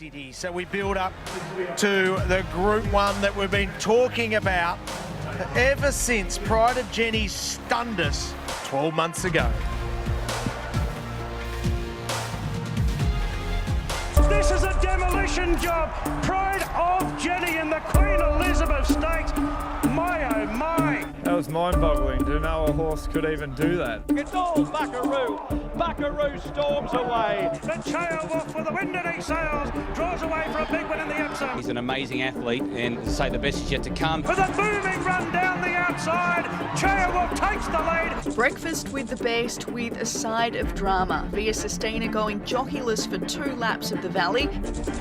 City. So we build up to the Group 1 that we've been talking about ever since prior to Jenny stunned us 12 months ago. This is a demolition job. Pride of Jenny in the Queen Elizabeth Stakes. My oh my. That was mind-boggling to know a horse could even do that. It's all Buckaroo. Buckaroo storms away. The Chair Wolf with the wind in his sails draws away for a big win in the Epsom. He's an amazing athlete, and to say the best is yet to come. With a booming run down the outside, Chair Wolf takes the lead. Breakfast with the best with a side of drama. Via Sistina going jockeyless for 2 laps of the valley.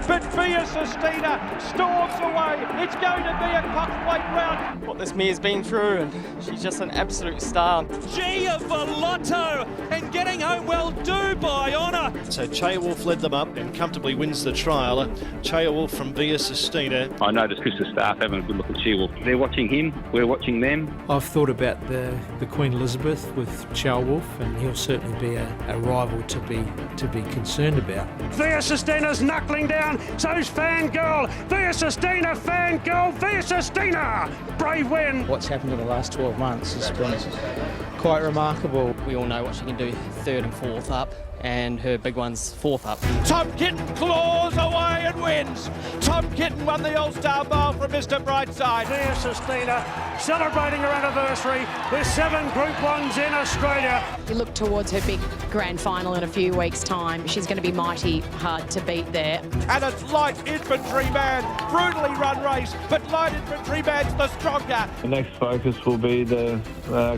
But Via Sistina storms away. It's going to be a cock's-weight round. What this mare's been through, and she's just an absolute star. Gia Velotto and getting home well due by honour. So Chair Wolf led them up and comfortably wins the trial. Chair Wolf from Via Sistina. I noticed Chris's staff having a good look at Chair Wolf. They're watching him, we're watching them. I've thought about the Queen Elizabeth with Chair Wolf, and he'll certainly be a rival to be concerned about. Via Sistina's knuckling down, so's Fangirl. Via Sistina, Fangirl, Via Sistina. Brave win. What's happened in the last 12 months has been quite remarkable. We all know what she can do 3rd and 4th up, and her big one's 4th up. Tom Kitten claws away and wins. Tom Kitten won the All-Star Mile from Mr. Brightside. Via Sistina celebrating her anniversary with 7 Group 1s in Australia. You look towards her big grand final in a few weeks' time. She's going to be mighty hard to beat there. And it's Light Infantry Man, brutally run race, but Light Infantry Man's the stronger. The next focus will be the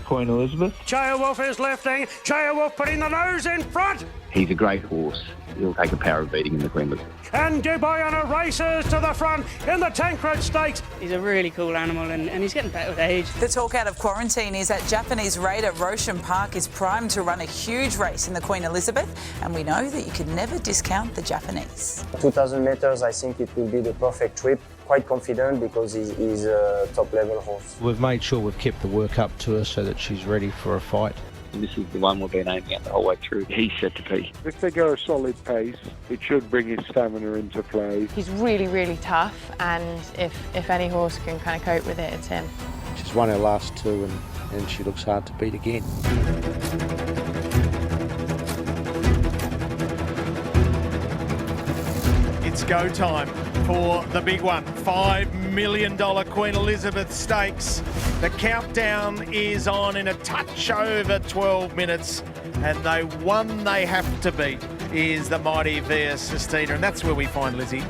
Queen Elizabeth. Chair Wolf is lifting. Chair Wolf putting the nose in front. He's a great horse. He'll take a power of beating in the Queen Elizabeth. And Dubai on a races to the front in the Tancred Stakes. He's a really cool animal, and he's getting better with age. The talk out of quarantine is that Japanese raider Roshan Park is primed to run a huge race in the Queen Elizabeth, and we know that you can never discount the Japanese. 2,000 metres, I think it will be the perfect trip. Quite confident because he's a top-level horse. We've made sure we've kept the work up to her so that she's ready for a fight. And this is the one we've been aiming at the whole way through. He's set to be. If they go a solid pace, it should bring his stamina into play. He's really, really tough, and if any horse can kind of cope with it, it's him. She's won her last 2 and she looks hard to beat again. It's go time for the big one. $5 million Queen Elizabeth Stakes. The countdown is on in a touch over 12 minutes, and the one they have to beat is the mighty Via Sistina, and that's where we find Lizzie.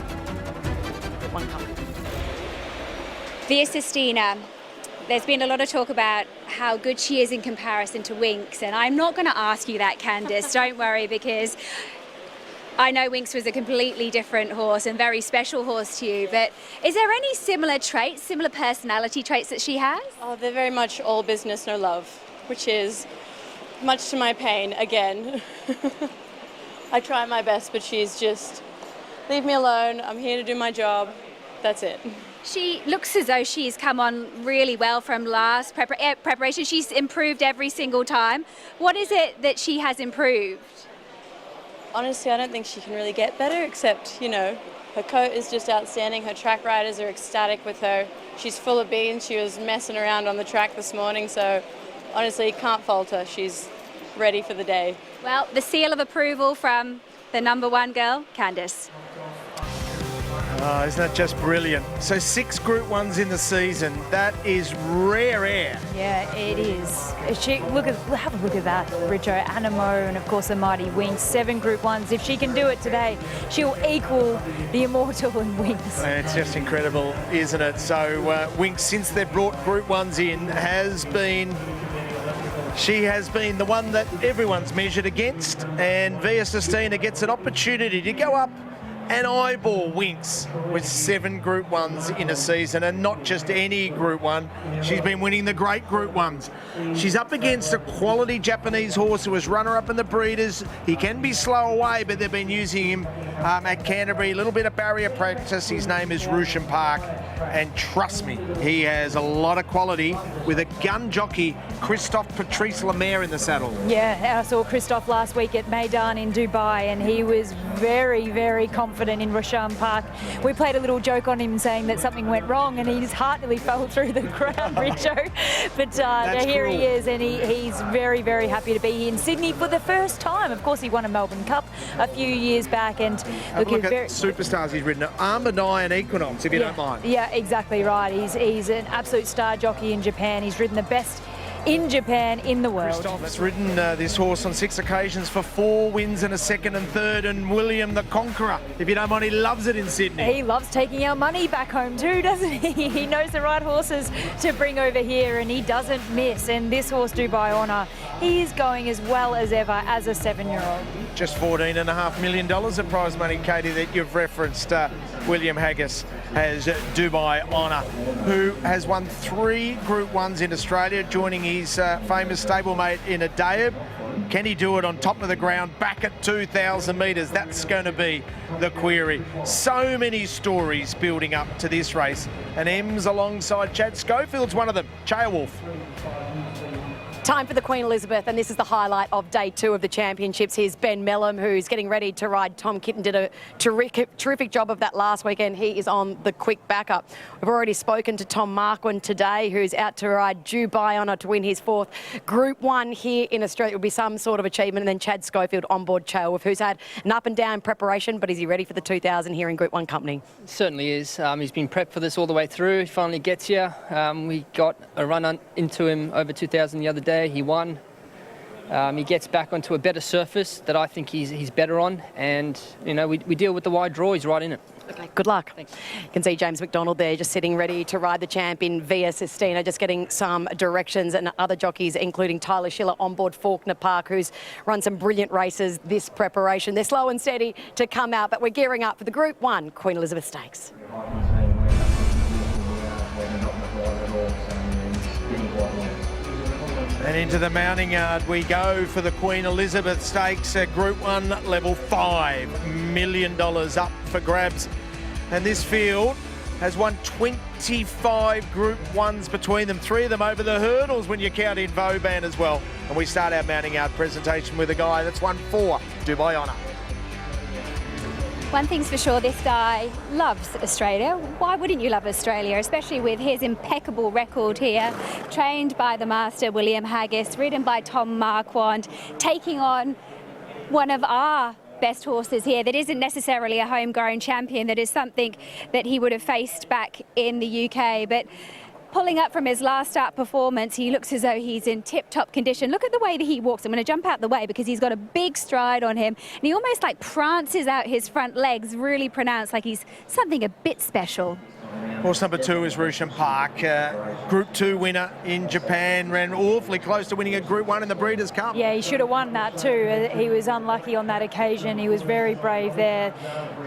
Via Sistina. There's been a lot of talk about how good she is in comparison to Winx, and I'm not going to ask you that, Candice. Don't worry, because I know Winx was a completely different horse and very special horse to you, but is there any similar traits, similar personality traits that she has? Oh, they're very much all business, no love, which is much to my pain, again. I try my best, but she's just, leave me alone, I'm here to do my job, that's it. She looks as though she's come on really well from last preparation. She's improved every single time. What is it that she has improved? Honestly, I don't think she can really get better, except, you know, her coat is just outstanding. Her track riders are ecstatic with her. She's full of beans. She was messing around on the track this morning, so honestly, can't fault her. She's ready for the day. Well, the seal of approval from the #1 girl, Candice. Oh, isn't that just brilliant? So 6 Group 1s in the season. That is rare air. Yeah, it is. Have a look at that. Richo, Animo, and of course the mighty Winx. 7 Group 1s. If she can do it today, she'll equal the immortal in Winx. It's just incredible, isn't it? So Winx, since they've brought Group 1s in, she has been the one that everyone's measured against, and Via Sistina gets an opportunity to go up and eyeball Winx with 7 Group 1s in a season, and not just any Group 1. She's been winning the great Group 1s. She's up against a quality Japanese horse who was runner-up in the Breeders. He can be slow away, but they've been using him at Canterbury. A little bit of barrier practice. His name is Rushan Park, and trust me, he has a lot of quality with a gun jockey, Christophe Patrice Lemaire, in the saddle. Yeah, I saw Christophe last week at Meydan in Dubai, and he was very, very confident in Rushan Park. We played a little joke on him saying that something went wrong, and he just heartily fell through the ground, Richo. But here he is, and he's very, very happy to be here in Sydney for the first time. Of course, he won a Melbourne Cup a few years back, and look at superstars he's ridden. Armored Eye and Equinox, if you don't mind. Yeah, exactly right. He's an absolute star jockey in Japan. He's ridden the best in Japan in the world. Christophe has ridden this horse on 6 occasions for 4 wins and a second and third, and William the Conqueror, if you don't mind, he loves it in Sydney. He loves taking our money back home too, doesn't he? He knows the right horses to bring over here, and he doesn't miss. And this horse, Dubai Honour, he is going as well as ever as a 7-year-old. Just $14.5 million of prize money, Katie, that you've referenced. William Haggis has Dubai Honour, who has won 3 Group 1s in Australia, joining his famous stablemate in Adayab. Can he do it on top of the ground, back at 2,000 metres? That's going to be the query. So many stories building up to this race, and M's alongside Chad Schofield's one of them. Chayawolf. Time for the Queen Elizabeth, and this is the highlight of day 2 of the championships. Here's Ben Mellum, who's getting ready to ride. Tom Kitten did a terrific job of that last weekend. He is on the quick backup. We've already spoken to Tom Marquand today, who's out to ride Dubai Honour to win his 4th Group 1 here in Australia. It will be some sort of achievement. And then Chad Schofield on board Chayawolf, who's had an up and down preparation, but is he ready for the 2000 here in Group 1 company? Certainly is. He's been prepped for this all the way through. He finally gets here. We got a run into him over 2000 the other day. He won. He gets back onto a better surface that I think he's better on, and you know we deal with the wide draw. He's right in it. Okay, good luck. Thanks. You can see James McDonald there just sitting ready to ride the champ in Via Sistina, just getting some directions, and other jockeys, including Tyler Schiller on board Faulkner Park, who's run some brilliant races this preparation. They're slow and steady to come out, but we're gearing up for the Group 1 Queen Elizabeth Stakes. And into the mounting yard we go for the Queen Elizabeth Stakes, Group 1, level 5 million up for grabs. And this field has won 25 Group 1s between them, 3 of them over the hurdles when you count in Vauban as well. And we start our mounting yard presentation with a guy that's won 4 Dubai Honour. One thing's for sure, this guy loves Australia. Why wouldn't you love Australia, especially with his impeccable record here? Trained by the master, William Haggis, ridden by Tom Marquand, taking on one of our best horses here that isn't necessarily a homegrown champion, that is something that he would have faced back in the UK. But pulling up from his last start performance, he looks as though he's in tip-top condition. Look at the way that he walks. I'm going to jump out the way because he's got a big stride on him, and he almost like prances out his front legs, really pronounced, like he's something a bit special. Horse number 2 is Rushan Park, Group 2 winner in Japan, ran awfully close to winning a Group 1 in the Breeders' Cup. Yeah, he should have won that too. He was unlucky on that occasion. He was very brave there.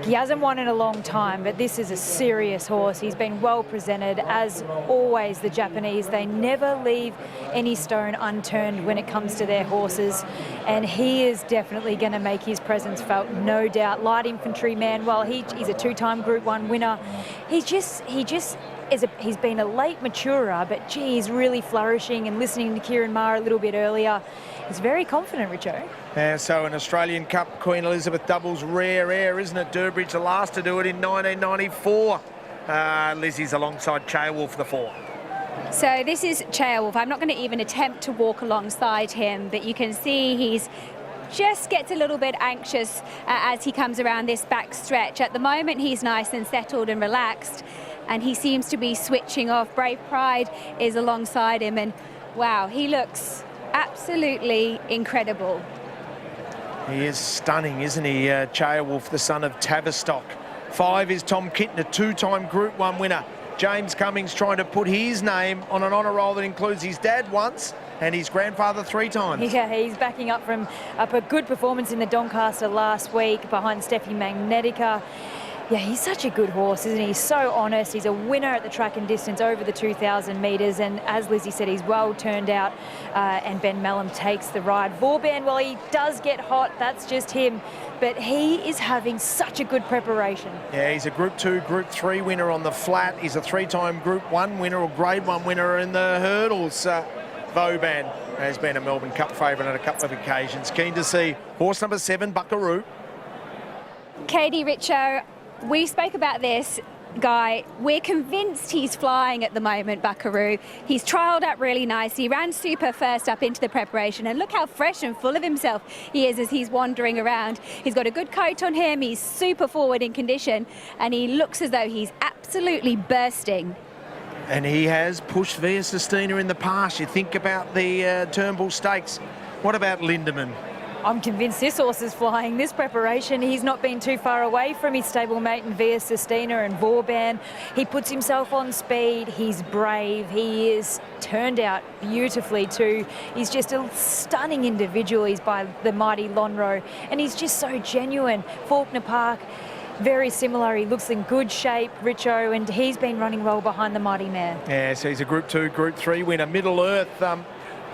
He hasn't won in a long time, but this is a serious horse. He's been well presented. As always, the Japanese, they never leave any stone unturned when it comes to their horses, and he is definitely going to make his presence felt, no doubt. Light infantry man, well, he's a 2-time Group 1 winner. He's been a late maturer, but gee, he's really flourishing. And listening to Kieran Maher a little bit earlier, he's very confident, Richo. Yeah, so an Australian Cup Queen Elizabeth doubles rare air, isn't it? Durbridge, the last to do it in 1994. Lizzie's alongside Chayawolf for the 4. So this is Chayawolf. I'm not going to even attempt to walk alongside him, but you can see he's just gets a little bit anxious as he comes around this back stretch. At the moment, he's nice and settled and relaxed, and he seems to be switching off. Brave Pride is alongside him, and wow, he looks absolutely incredible. He is stunning, isn't he? Chayawolf, the son of Tavistock. 5 is Tom Kitten, a 2-time Group 1 winner. James Cummings trying to put his name on an honour roll that includes his dad once and his grandfather 3 times. Yeah, he's backing up from a good performance in the Doncaster last week behind Steffi Magnetica. Yeah, he's such a good horse, isn't he? He's so honest. He's a winner at the track and distance over the 2,000 metres. And as Lizzie said, he's well turned out. And Ben Melham takes the ride. Vauban, well, he does get hot. That's just him. But he is having such a good preparation. Yeah, he's a Group 2, Group 3 winner on the flat. He's a 3-time Group 1 winner or Grade 1 winner in the hurdles. Vauban has been a Melbourne Cup favourite on a couple of occasions. Keen to see horse number 7, Buckaroo. Katie, Richo, we spoke about this, Guy. We're convinced he's flying at the moment, Buckaroo. He's trialled up really nicely. He ran super first up into the preparation, and look how fresh and full of himself he is as he's wandering around. He's got a good coat on him. He's super forward in condition, and he looks as though he's absolutely bursting. And he has pushed Via Sistina in the past. You think about the Turnbull Stakes. What about Lindemann? I'm convinced this horse is flying. This preparation, he's not been too far away from his stablemate in Via Sistina and Vauban. He puts himself on speed. He's brave. He is turned out beautifully too. He's just a stunning individual. He's by the mighty Lonhro, and he's just so genuine. Faulkner Park, very similar. He looks in good shape, Richo, and he's been running well behind the mighty man. Yeah, so he's a Group 2, Group 3 winner. Middle Earth, I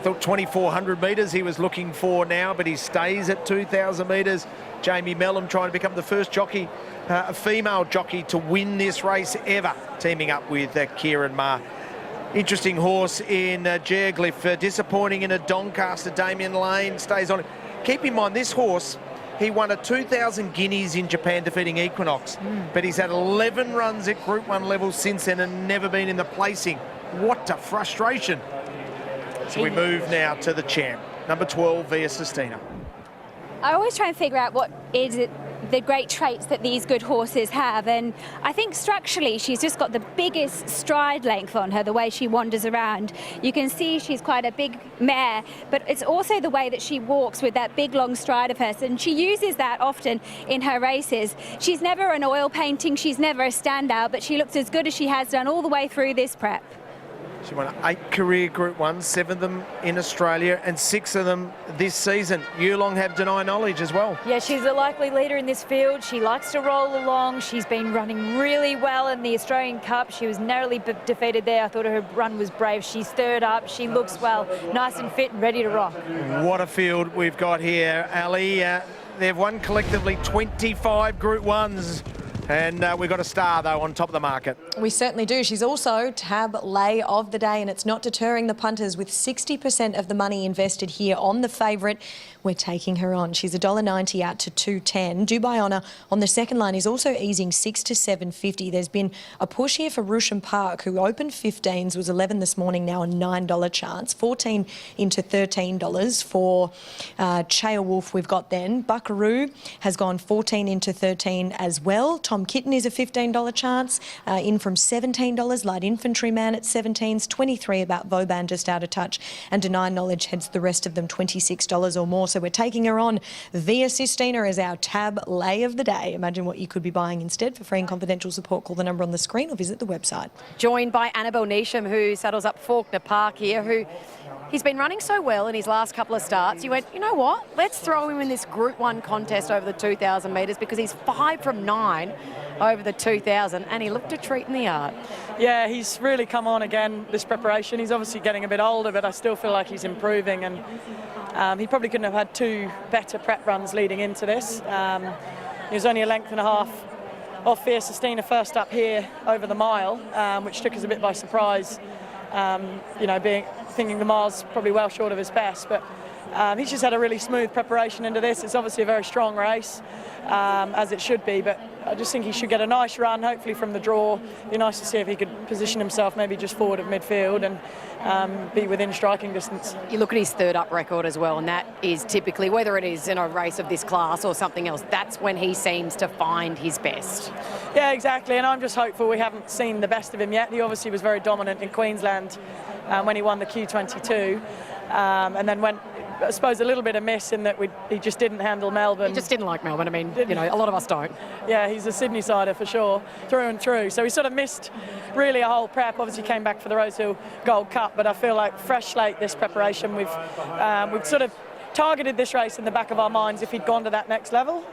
thought 2,400 metres he was looking for now, but he stays at 2,000 metres. Jamie Melham trying to become the first jockey, a female jockey to win this race ever, teaming up with Kieran Maher. Interesting horse in Jerglyph, disappointing in a Doncaster. Damien Lane stays on it. Keep in mind, this horse, he won a 2,000 guineas in Japan defeating Equinox, but he's had 11 runs at Group 1 level since then and never been in the placing. What a frustration. So we move now to the champ, number 12, Via Sistina. I always try and figure out what is it, the great traits that these good horses have, and I think structurally she's just got the biggest stride length on her, the way she wanders around. You can see she's quite a big mare, but it's also the way that she walks with that big long stride of hers, and she uses that often in her races. She's never an oil painting, she's never a standout, but she looks as good as she has done all the way through this prep. She won 8 career Group 1s, 7 of them in Australia and 6 of them this season. Yulong have deny knowledge as well. Yeah, she's a likely leader in this field. She likes to roll along. She's been running really well in the Australian Cup. She was narrowly defeated there. I thought her run was brave. She's third up. She looks well, nice and fit and ready to rock. What a field we've got here, Ali. They've won collectively 25 Group 1s. And we've got a star, though, on top of the market. We certainly do. She's also Tab Lay of the day, and it's not deterring the punters with 60% of the money invested here on the favourite. We're taking her on. She's $1.90 out to $2.10. Dubai Honour on the second line is also easing $6 to $7.50. There's been a push here for Rusham Park, who opened 15s, was 11 this morning, now a $9 chance. 14 into $13 for Chaya Wolf we've got then. Buckaroo has gone 14 into 13 as well. Tom Kitten is a $15 chance, in from $17. Light Infantryman at 17s, 23 about Vauban, just out of touch, and Deny Knowledge heads the rest of them $26 or more. So we're taking her on. Via Sistina as our Tab Lay of the day. Imagine what you could be buying instead. For free and confidential support, call the number on the screen or visit the website. Joined by Annabelle Neesham, who saddles up Faulkner Park here, who he's been running so well in his last couple of starts. You went, you know what? Let's throw him in this Group 1 contest over the 2,000 metres because he's 5 from 9 over the 2,000 and he looked a treat in the yard. Yeah, he's really come on again this preparation. He's obviously getting a bit older, but I still feel like he's improving, and he probably couldn't have had 2 better prep runs leading into this. He was only a length and a half off Via Sistina first up here over the mile, which took us a bit by surprise. You know, thinking the mile's probably well short of his best, but he's just had a really smooth preparation into this. It's obviously a very strong race, as it should be, but I just think he should get a nice run, hopefully from the draw. It'd be nice to see if he could position himself maybe just forward of midfield and be within striking distance. You look at his third up record as well, and that is typically, whether it is in a race of this class or something else, that's when he seems to find his best. Yeah, exactly, and I'm just hopeful we haven't seen the best of him yet. He obviously was very dominant in Queensland when he won the Q22, and then went, I suppose, a little bit of miss in that he just didn't handle Melbourne. He just didn't like Melbourne. I mean, you know, a lot of us don't. Yeah, he's a Sydney-sider for sure, through and through. So he sort of missed really a whole prep. Obviously came back for the Rosehill Gold Cup, but I feel like fresh slate this preparation. We've sort of targeted this race in the back of our minds if he'd gone to that next level.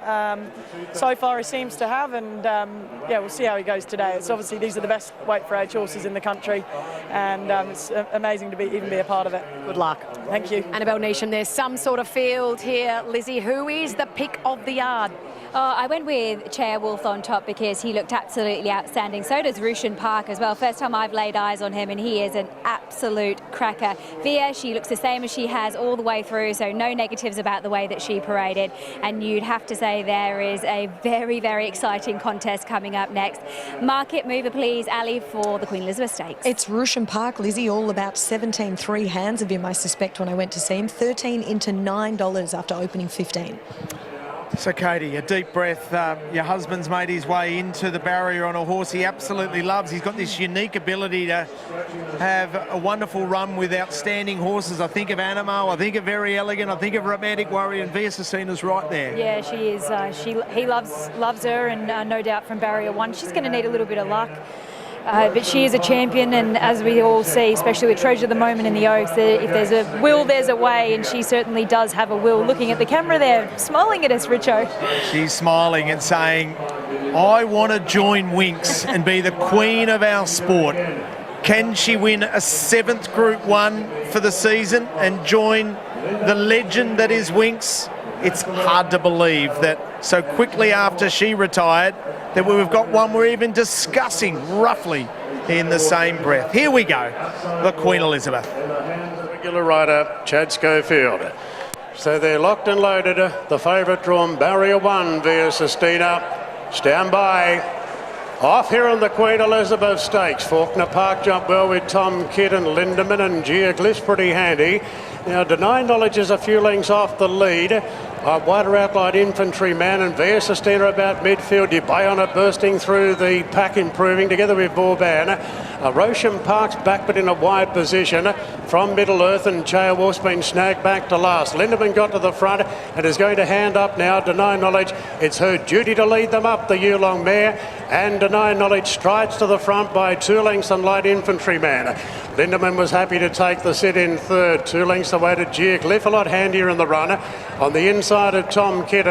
So far he seems to have, and yeah, we'll see how he goes today. It's obviously, these are the best weight for age horses in the country, and it's amazing to even be a part of it. Good luck. Thank you. Annabelle Neesham, there's some sort of field here. Lizzie, who is the pick of the yard? Oh, I went with Chair Wolf on top because he looked absolutely outstanding. So does Rushan Park as well. First time I've laid eyes on him, and he is an absolute cracker. Via, she looks the same as she has all the way through, so no negatives about the way that she paraded. And you'd have to say there is a very, very exciting contest coming up next. Market mover, please, Ali, for the Queen Elizabeth Stakes. It's Rushan Park, Lizzie, all about 17.3 hands of him, I suspect, when I went to see him. 13 into $9 after opening 15. So, Katie, a deep breath. Your husband's made his way into the barrier on a horse he absolutely loves. He's got this unique ability to have a wonderful run with outstanding horses. I think of Animo, I think of Very Elegant, I think of Romantic Warrior, and Via Sestina's right there. Yeah, she is. He loves her, and no doubt from barrier one. She's going to need a little bit of luck. But she is a champion, and as we all see, especially with Treasure of the Moment in the Oaks, if there's a will, there's a way, and she certainly does have a will. Looking at the camera there, smiling at us, Richo. She's smiling and saying, I want to join Winx and be the queen of our sport. Can she win a 7th Group 1 for the season and join the legend that is Winx? It's hard to believe that so quickly after she retired that we've got one we're even discussing roughly in the same breath. Here we go, the Queen Elizabeth. Regular rider, Chad Schofield. So they're locked and loaded. The favourite drawn, barrier 1, Via Sestina. Stand by. Off here on the Queen Elizabeth Stakes. Faulkner Park jumped well with Tom Kidd and Lindemann, and Geoglyph's pretty handy. Now, Deny Knowledge is a few lengths off the lead. Wider outline Infantryman and Via Sestina about midfield. Bayona bursting through the pack, improving together with Vauban. Roshan Park's back but in a wide position from Middle Earth, and Chair Wolf's been snagged back to last. Lindemann got to the front and is going to hand up now. Deny Knowledge, it's her duty to lead them up, the Yulong mare, and Deny Knowledge strides to the front by 2 lengths and Light Infantryman. Lindemann was happy to take the sit in third, 2 lengths away to Geoglyph, a lot handier in the run. On the inside of Tom Kidd,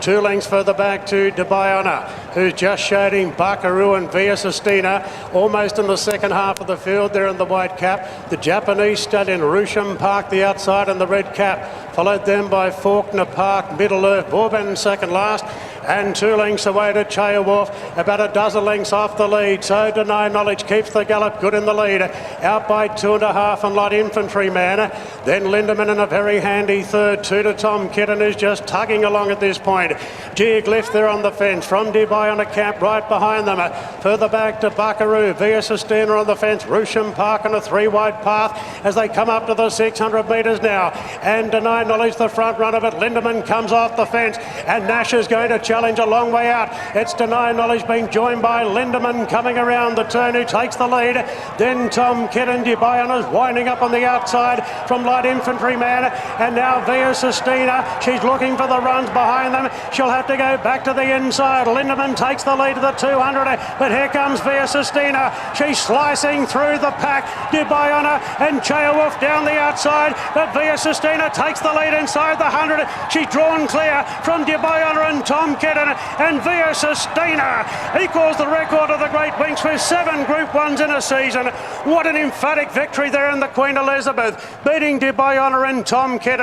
2 lengths further back to Bayona, who's just showed him Buckaroo and Via Sestina almost in the second half of the field there in the white cap. The Japanese stallion Rushan Park the outside and the red cap, followed then by Faulkner Park, Middle Earth, Vauban second last, and 2 lengths away to Chair Wolf, about a dozen lengths off the lead. So Deny Knowledge keeps the gallop good in the lead, out by 2.5 and Light Infantryman. Then Lindemann in a very handy third, 2 to Tom Kitten, who's just tugging along at this point. Geoglyph there on the fence from Dubai on a camp right behind them. Further back to Buckaroo, Via Sestina on the fence, Rushan Park on a 3-wide path as they come up to the 600 metres now. And Deny Knowledge the front runner, but Lindemann comes off the fence, and Nash is going to challenge a long way out. It's Deny Knowledge being joined by Lindemann coming around the turn, who takes the lead. Then Tom Kidd and Dubayona's winding up on the outside from Light Infantryman, and now Via Sestina. She's looking for the runs behind them. She'll have to go back to the inside. Lindemann takes the lead to the 200, but here comes Via Sestina. She's slicing through the pack. Dubayona and Chair Wolf down the outside, but Via Sestina takes the lead inside the 100. She's drawn clear from Dubayona and Tom Kidd, and Via Sestina equals the record of the Great Winx with 7 Group 1s in a season. What an emphatic victory there in the Queen Elizabeth, beating Dubayona and Tom Kidd.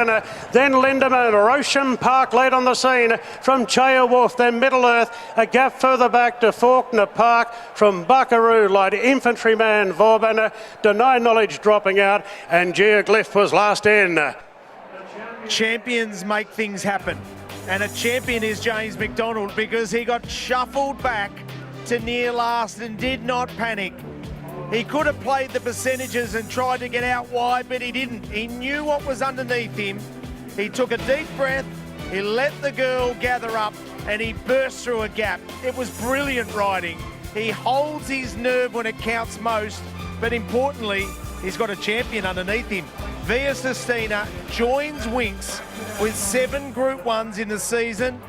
Then Lindemann, Roshan Park led on the scene from Chair Wolf, then Middle Earth, a gap further back to Faulkner Park from Buckaroo, Light Infantryman, Vauban, Deny Knowledge dropping out, and Geoglyph was last in. Champions make things happen, and a champion is James McDonald, because he got shuffled back to near last and did not panic. He could have played the percentages and tried to get out wide, but he didn't. He knew what was underneath him. He took a deep breath, he let the girl gather up, and he burst through a gap. It was brilliant riding. He holds his nerve when it counts most, but importantly, he's got a champion underneath him. Via Sestina joins Winx with 7 Group 1s in the season,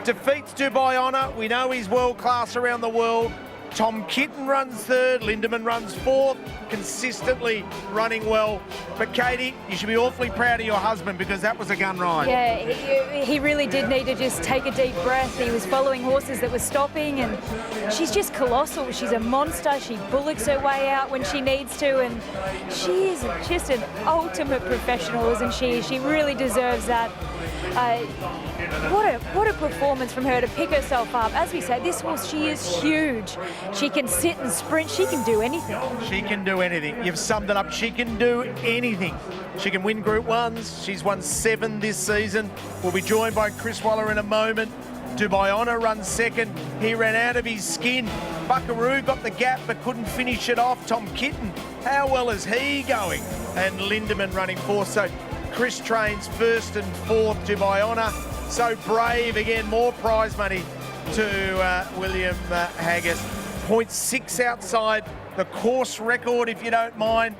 defeats Dubayona. We know he's world class around the world. Tom Kitten runs third, Lindemann runs fourth, consistently running well. But Katie, you should be awfully proud of your husband because that was a gun ride. Yeah, he really did need to just take a deep breath. He was following horses that were stopping, and she's just colossal. She's a monster. She bullocks her way out when she needs to, and she is just an ultimate professional, isn't she? She really deserves that. What a performance from her to pick herself up. As we say, this horse, she is huge. She can sit and sprint. She can do anything. She can do anything. You've summed it up. She can do anything. She can win Group 1s. She's won 7 this season. We'll be joined by Chris Waller in a moment. Dubai Honor runs second. He ran out of his skin. Buckaroo got the gap but couldn't finish it off. Tom Kitten, how well is he going? And Lindemann running fourth. So Chris trains first and fourth. Dubai Honor. So brave again. More prize money to William Haggis. 0.6 outside the course record, if you don't mind.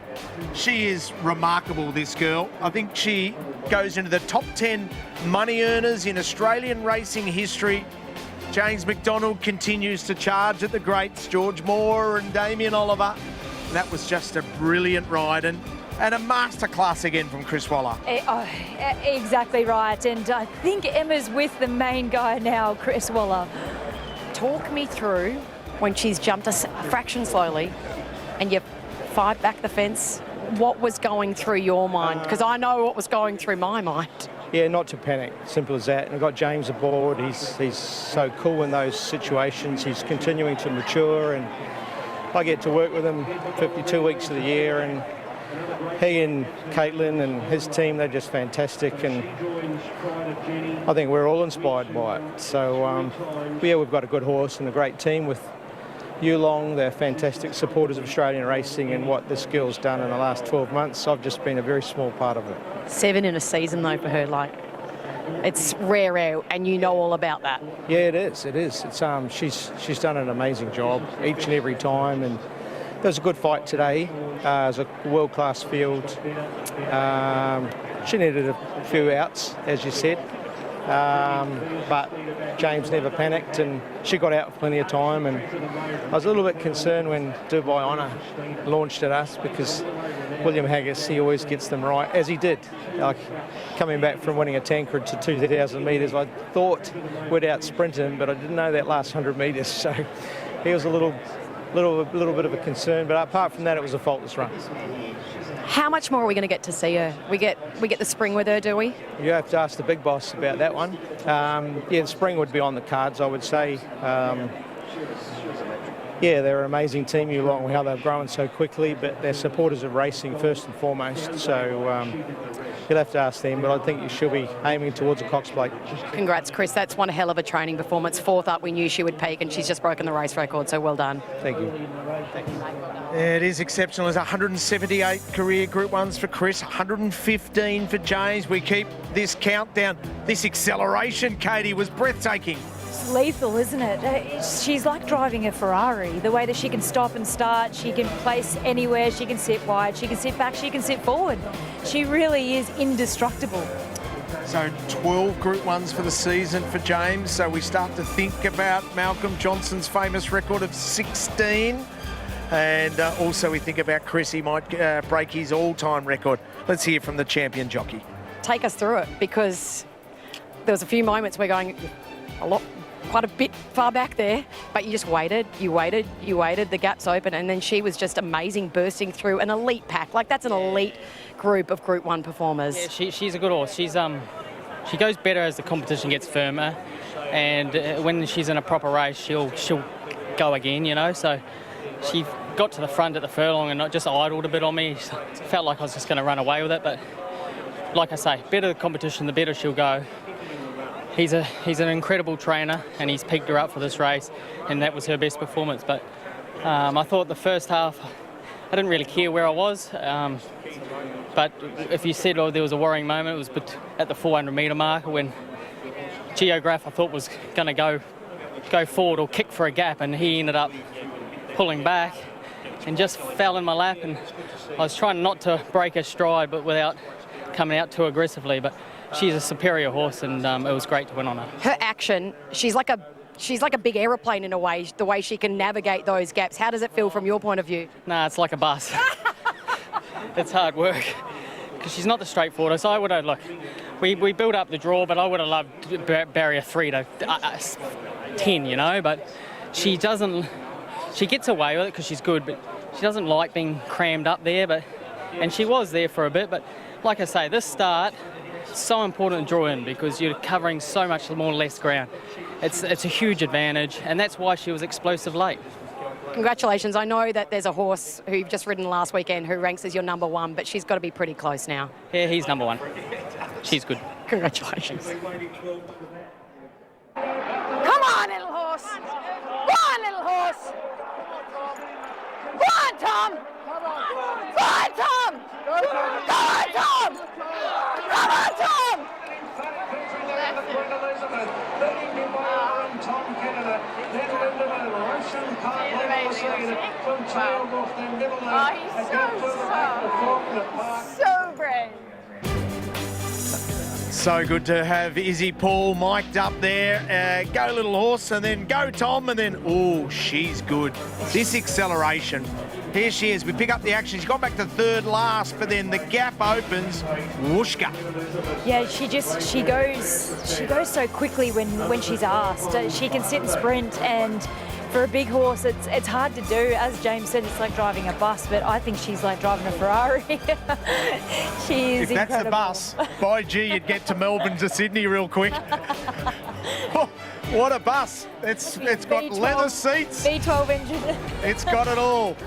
She is remarkable, this girl. I think she goes into the top 10 money earners in Australian racing history. James McDonald continues to charge at the greats, George Moore and Damien Oliver. That was just a brilliant ride and a masterclass again from Chris Waller. Exactly right, and I think Emma's with the main guy now, Chris Waller. Talk me through when she's jumped a fraction slowly and you fired back the fence, what was going through your mind? Because I know what was going through my mind. Yeah, not to panic, simple as that. And I've got James aboard. He's so cool in those situations. He's continuing to mature, and I get to work with him 52 weeks of the year, and he and Caitlin and his team, they're just fantastic, and I think we're all inspired by it. So, yeah, we've got a good horse and a great team with Yulong. They're fantastic supporters of Australian racing and what this girl's done in the last 12 months. I've just been a very small part of it. 7 in a season, though, for her, like, it's rare, and you know all about that. Yeah, it is. It's she's done an amazing job each and every time, and there was a good fight today. It was a world-class field. She needed a few outs, as you said, but James never panicked, and she got out plenty of time. And I was a little bit concerned when Dubai Honor launched at us, because William Haggis, he always gets them right, as he did. Like, coming back from winning a Tancred to 2,000 metres, I thought we'd out-sprint him, but I didn't know that last 100 metres, so he was a little bit of a concern. But apart from that, it was a faultless run. How much more are we going to get to see her? We get the spring with her, do we? You have to ask the big boss about that one. Yeah, the spring would be on the cards, I would say. Yeah, they're an amazing team, Yulong, how they've grown so quickly, but they're supporters of racing first and foremost. So you'll have to ask them, but I think she'll be aiming towards a Cox Plate. Congrats, Chris. That's one hell of a training performance. 4th up, we knew she would peak, and she's just broken the race record, so well done. Thank you. It is exceptional. There's 178 career Group 1s for Chris, 115 for James. We keep this countdown. This acceleration, Katie, was breathtaking. It's lethal, isn't it? She's like driving a Ferrari. The way that she can stop and start, she can place anywhere, she can sit wide, she can sit back, she can sit forward. She really is indestructible. So 12 Group 1s for the season for James. So we start to think about Malcolm Johnson's famous record of 16. And also we think about Chris, he might break his all-time record. Let's hear from the champion jockey. Take us through it, because there was a few moments we're going quite a bit far back there, but you just waited, the gap's open, and then she was just amazing, bursting through an elite pack. Like, that's an elite group of Group 1 performers. Yeah, she's a good horse. She goes better as the competition gets firmer, and when she's in a proper race, she'll go again, you know. So she got to the front at the furlong and not just idled a bit on me. It felt like I was just going to run away with it, but like I say, better the competition, the better she'll go. He's an incredible trainer, and he's picked her up for this race, and that was her best performance. But I thought the first half, I didn't really care where I was. But if you said there was a worrying moment, it was at the 400-metre marker when Geograph, I thought, was going to go forward or kick for a gap, and he ended up pulling back and just fell in my lap. And I was trying not to break her stride, but without coming out too aggressively. But she's a superior horse, and it was great to win on her. Her action, she's like a she's like a big aeroplane in a way, the way she can navigate those gaps. How does it feel from your point of view? Nah, it's like a bus. It's hard work because she's not the straightforward. So I would have, look, we built up the draw, but I would have loved barrier 3 to 10, you know, but she doesn't, she gets away with it because she's good, but she doesn't like being crammed up there, and she was there for a bit, but like I say, this start, it's so important to draw in because you're covering so much more less ground. It's a huge advantage, and that's why she was explosive late. Congratulations. I know that there's a horse who you've just ridden last weekend who ranks as your number 1, but she's got to be pretty close now. Yeah, he's number 1. She's good. Congratulations. Come on, little horse. Go on, little horse. Go on, Tom. Go on, Tom. Go on, Tom. Come on, Tom. So brave. So good to have Izzy Paul mic'd up there. Go little horse, and then go Tom, and then, oh, she's good. This acceleration. Here she is. We pick up the action. She's got back to third last, but then the gap opens. Whooshka. Yeah, she goes so quickly when she's asked. She can sit and sprint, and for a big horse, it's hard to do. As James said, it's like driving a bus, but I think she's like driving a Ferrari. She is If that's incredible. the bus, by gee, you'd get to Melbourne to Sydney real quick. What a bus. It's got V12, leather seats. V12 engine. It's got it all.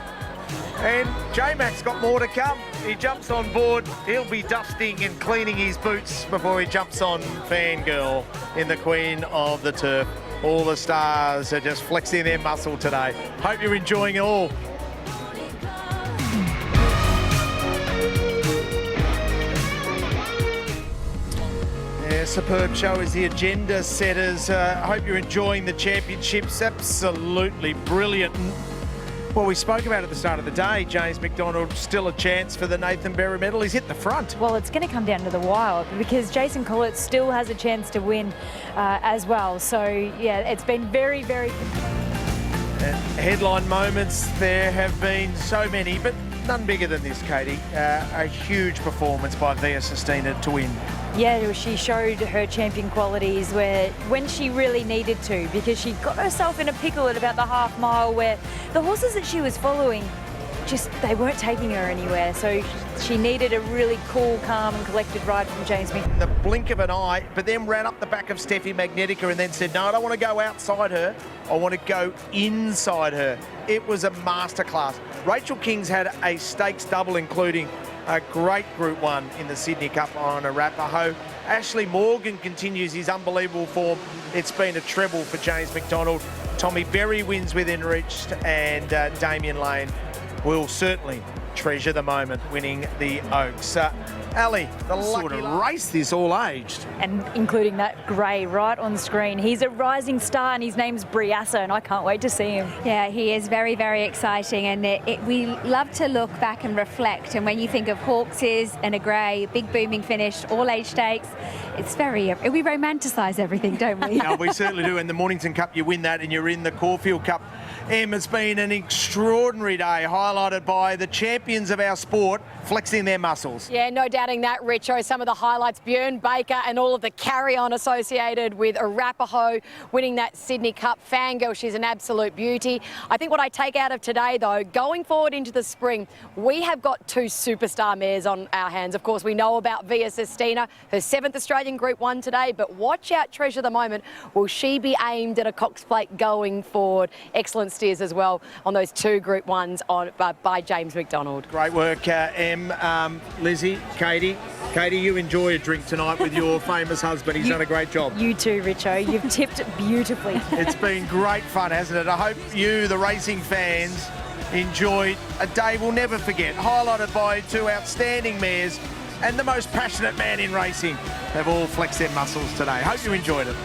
And J-Mac's got more to come. He jumps on board. He'll be dusting and cleaning his boots before he jumps on Fangirl in the Queen of the Turf. All the stars are just flexing their muscle today. Hope you're enjoying it all. Yeah, superb show as the agenda setters. Hope you're enjoying the championships. Absolutely brilliant. Well, we spoke about at the start of the day, James McDonald, still a chance for the Nathan Berry medal. He's hit the front. Well, it's going to come down to the wire because Jason Collett still has a chance to win as well. So, yeah, it's been very, very... Headline moments, there have been so many, but none bigger than this, Katie. A huge performance by Via Sistina to win. Yeah, she showed her champion qualities when she really needed to, because she got herself in a pickle at about the half mile where the horses that she was following, they weren't taking her anywhere. So she needed a really cool, calm and collected ride from James Smith. The blink of an eye, but then ran up the back of Steffi Magnetica and then said, no, I don't want to go outside her. I want to go inside her. It was a masterclass. Rachel King's had a stakes double, including a great Group 1 in the Sydney Cup on Arapaho. Ashley Morgan continues his unbelievable form. It's been a treble for James McDonald. Tommy Berry wins within reach, and Damien Lane will certainly treasure the moment winning the Oaks. Ali, the sort of race this all aged. And including that grey right on screen. He's a rising star and his name's Briassa, and I can't wait to see him. Yeah, he is very, very exciting, and we love to look back and reflect. And when you think of Hawkses and a grey, big booming finish, all age stakes, it's we romanticise everything, don't we? No, we certainly do. In the Mornington Cup, you win that and you're in the Caulfield Cup. It's been an extraordinary day, highlighted by the champions of our sport flexing their muscles. Yeah, no doubting that, Richo. Some of the highlights, Björn Baker and all of the carry-on associated with Arapaho winning that Sydney Cup. Fangirl, she's an absolute beauty. I think what I take out of today, though, going forward into the spring, we have got 2 superstar mares on our hands. Of course, we know about Via Sistina, her 7th Australian Group 1 today, but watch out, treasure the moment. Will she be aimed at a Cox Plate going forward? Excellent steers as well on those 2 Group 1s by James McDonald. Great work, Lizzie, Katie. Katie, you enjoy a drink tonight with your famous husband. He's done a great job. You too, Richo. You've tipped beautifully. It's been great fun, hasn't it? I hope you, the racing fans, enjoyed a day we'll never forget, highlighted by 2 outstanding mares and the most passionate man in racing. They've all flexed their muscles today. Hope you enjoyed it.